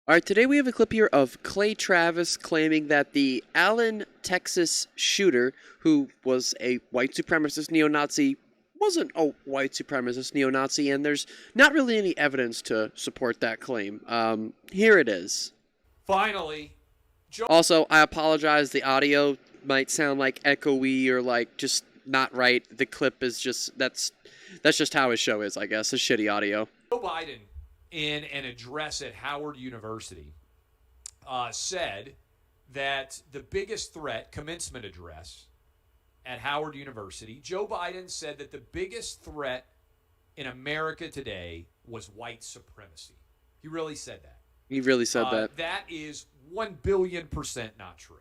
All right, today we have a clip here of Clay Travis claiming that the Allen, Texas shooter, who was a white supremacist neo-Nazi, wasn't a white supremacist neo-Nazi, and there's not really any evidence to support that claim. Here it is. Finally, Joe. Also, I apologize. The audio might sound like echoey or like just not right. The clip is that's just how his show is, I guess. It's shitty audio. Joe Biden, in an address at Howard University, said that the biggest threat, commencement address at Howard University, Joe Biden said that the biggest threat in America today was white supremacy. He really said that. He really said that. That is 1 billion% not true.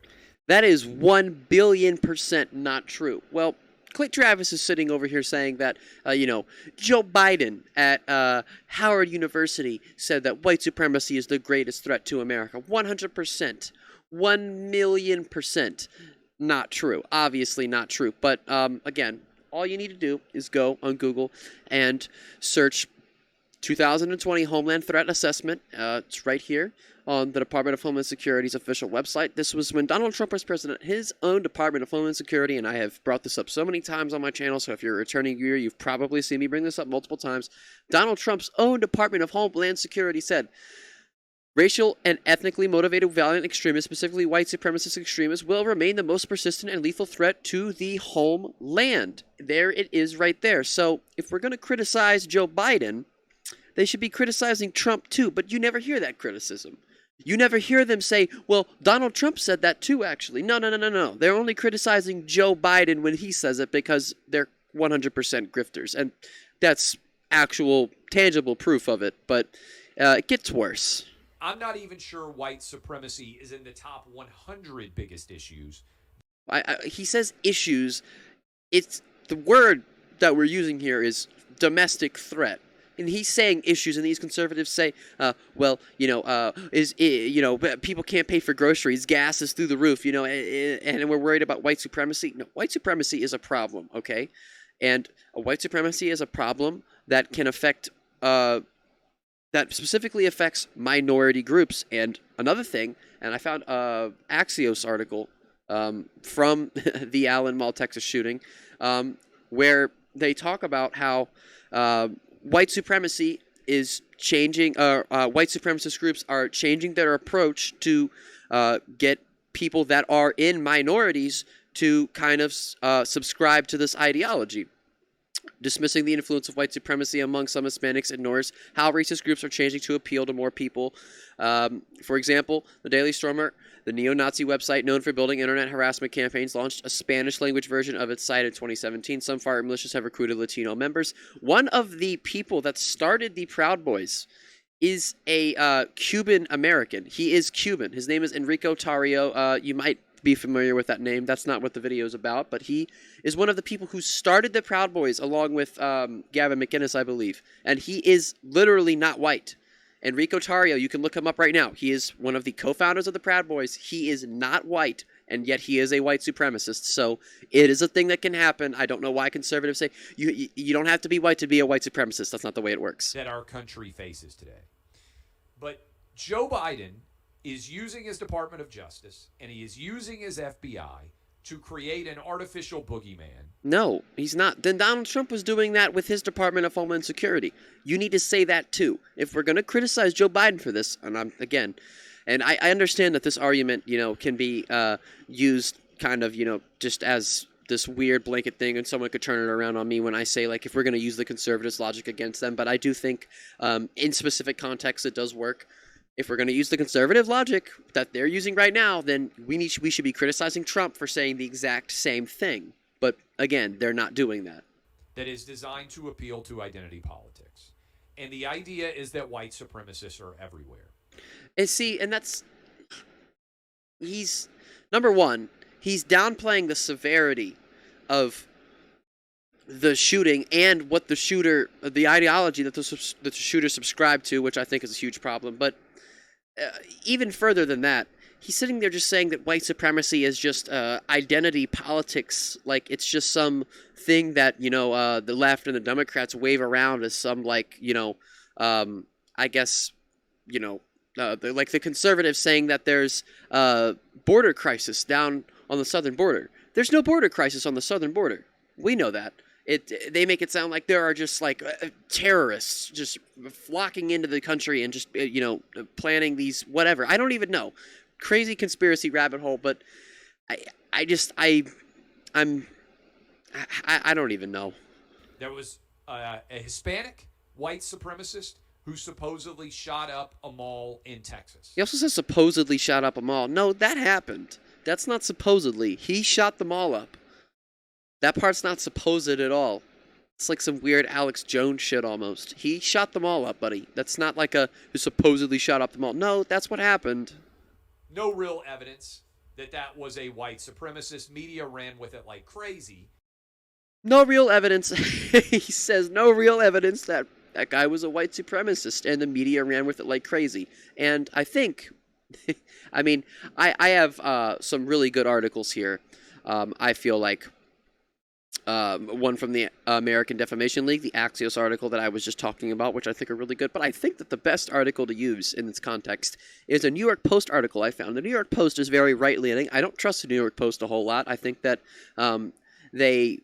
That is 1 billion% not true. Well, Clay Travis is sitting over here saying that, Joe Biden at Howard University said that white supremacy is the greatest threat to America. 100%. 1,000,000% not true. Obviously not true. But, again, all you need to do is go on Google and search 2020 Homeland Threat Assessment. It's right here on the Department of Homeland Security's official website. This was when Donald Trump was president, his own Department of Homeland Security, and I have brought this up so many times on my channel, so if you're a returning viewer, you've probably seen me bring this up multiple times. Donald Trump's own Department of Homeland Security said, racial and ethnically motivated violent extremists, specifically white supremacist extremists, will remain the most persistent and lethal threat to the homeland. There it is right there. So if we're going to criticize Joe Biden, they should be criticizing Trump too, but you never hear that criticism. You never hear them say, well, Donald Trump said that too, actually. No. They're only criticizing Joe Biden when he says it because they're 100% grifters. And that's actual, tangible proof of it. But it gets worse. I'm not even sure white supremacy is in the top 100 biggest issues. He says issues. It's the word that we're using here is domestic threat. And he's saying issues, and these conservatives say, people can't pay for groceries, gas is through the roof, and we're worried about white supremacy. No, white supremacy is a problem, okay? And white supremacy is a problem that can affect, that specifically affects minority groups. And another thing, and I found an Axios article from the Allen Mall, Texas shooting, where they talk about how white supremacy is changing. White supremacist groups are changing their approach to get people that are in minorities to kind of subscribe to this ideology. Dismissing the influence of white supremacy among some Hispanics ignores how racist groups are changing to appeal to more people. For example, the Daily Stormer, the neo-Nazi website known for building internet harassment campaigns, launched a Spanish-language version of its site in 2017. Some far militias have recruited Latino members. One of the people that started the Proud Boys is a Cuban-American. He is Cuban. His name is Enrico Tarrio. You might be familiar with that name. That's not what the video is about, but he is one of the people who started the Proud Boys along with Gavin McInnes, I believe. And he is literally not white. Enrico Tarrio, you can look him up right now. He is one of the co-founders of the Proud Boys. He is not white, and yet he is a white supremacist. So it is a thing that can happen. I don't know why conservatives say you don't have to be white to be a white supremacist. That's not the way it works. That our country faces today. But Joe Biden is using his Department of Justice and he is using his FBI to create an artificial boogeyman. No, he's not. Then Donald Trump was doing that with his Department of Homeland Security. You need to say that too. If we're going to criticize Joe Biden for this, and I understand that this argument, can be used kind of, just as this weird blanket thing, and someone could turn it around on me when I say, like, if we're going to use the conservatives' logic against them. But I do think in specific contexts it does work. If we're going to use the conservative logic that they're using right now, then we should be criticizing Trump for saying the exact same thing. But again, they're not doing that. That is designed to appeal to identity politics. And the idea is that white supremacists are everywhere. And number one, he's downplaying the severity of the shooting and what the ideology that the shooter subscribed to, which I think is a huge problem. But even further than that, he's sitting there just saying that white supremacy is just identity politics. Like, it's just some thing that, the left and the Democrats wave around as some, I guess, like the conservatives saying that there's a border crisis down on the southern border. There's no border crisis on the southern border. We know that. They make it sound like there are just like terrorists just flocking into the country and just planning these whatever. I don't even know. Crazy conspiracy rabbit hole, but I'm I don't even know. There was a Hispanic white supremacist who supposedly shot up a mall in Texas. He also says supposedly shot up a mall. No, that happened. That's not supposedly. He shot the mall up. That part's not supposed at all. It's like some weird Alex Jones shit almost. He shot the mall up, buddy. That's not like who supposedly shot up the mall. No, that's what happened. No real evidence that was a white supremacist. Media ran with it like crazy. No real evidence. He says no real evidence that guy was a white supremacist, and the media ran with it like crazy. And I think, I mean, I have some really good articles here. I feel like one from the American Defamation League, the Axios article that I was just talking about, which I think are really good. But I think that the best article to use in this context is a New York Post article I found. The New York Post is very right-leaning. I don't trust the New York Post a whole lot. I think that they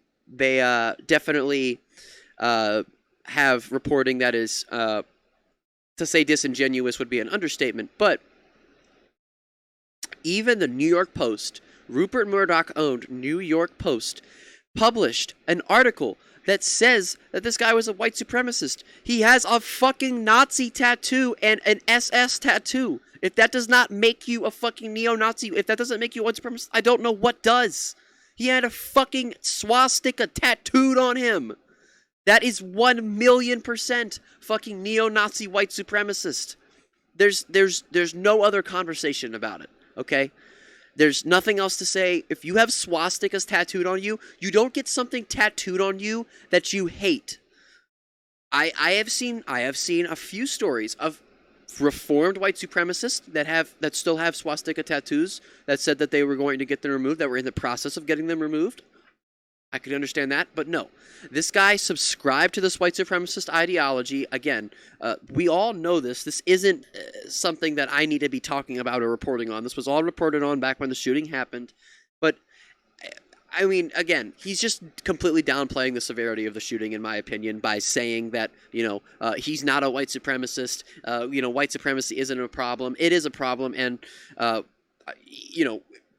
definitely have reporting that is, to say disingenuous would be an understatement, but even the New York Post, Rupert Murdoch-owned New York Post, published an article that says that this guy was a white supremacist. He has a fucking Nazi tattoo and an SS tattoo. If that does not make you a fucking neo-Nazi, if that doesn't make you a white supremacist, I don't know what does. He had a fucking swastika tattooed on him. That is 1,000,000% fucking neo-Nazi white supremacist. There's no other conversation about it, okay? There's nothing else to say. If you have swastikas tattooed on you, you don't get something tattooed on you that you hate. I have seen a few stories of reformed white supremacists that still have swastika tattoos that said that they were going to get them removed, that were in the process of getting them removed. I could understand that, but no. This guy subscribed to this white supremacist ideology. Again, we all know this. This isn't something that I need to be talking about or reporting on. This was all reported on back when the shooting happened. But, I mean, again, he's just completely downplaying the severity of the shooting, in my opinion, by saying that, he's not a white supremacist. White supremacy isn't a problem. It is a problem, and,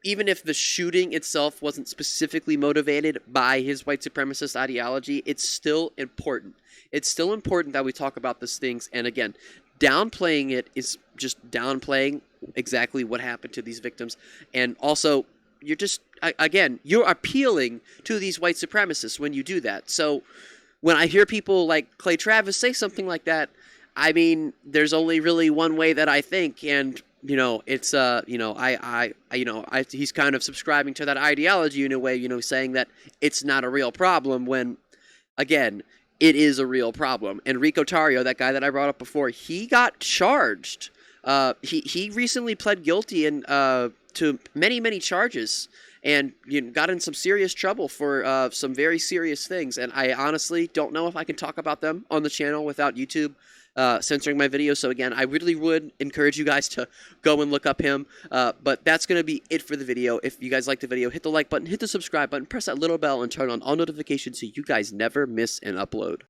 even if the shooting itself wasn't specifically motivated by his white supremacist ideology, it's still important. It's still important that we talk about these things. And again, downplaying it is just downplaying exactly what happened to these victims. And also, you're appealing to these white supremacists when you do that. So when I hear people like Clay Travis say something like that, I mean, there's only really one way that I think, and it's he's kind of subscribing to that ideology in a way, saying that it's not a real problem when, again, it is a real problem. And Rico Tario, that guy that I brought up before, he got charged. He recently pled guilty and to many charges, and got in some serious trouble for some very serious things. And I honestly don't know if I can talk about them on the channel without YouTube censoring my video. So again, I really would encourage you guys to go and look up him. But that's going to be it for the video. If you guys like the video, hit the like button, hit the subscribe button, press that little bell, and turn on all notifications so you guys never miss an upload.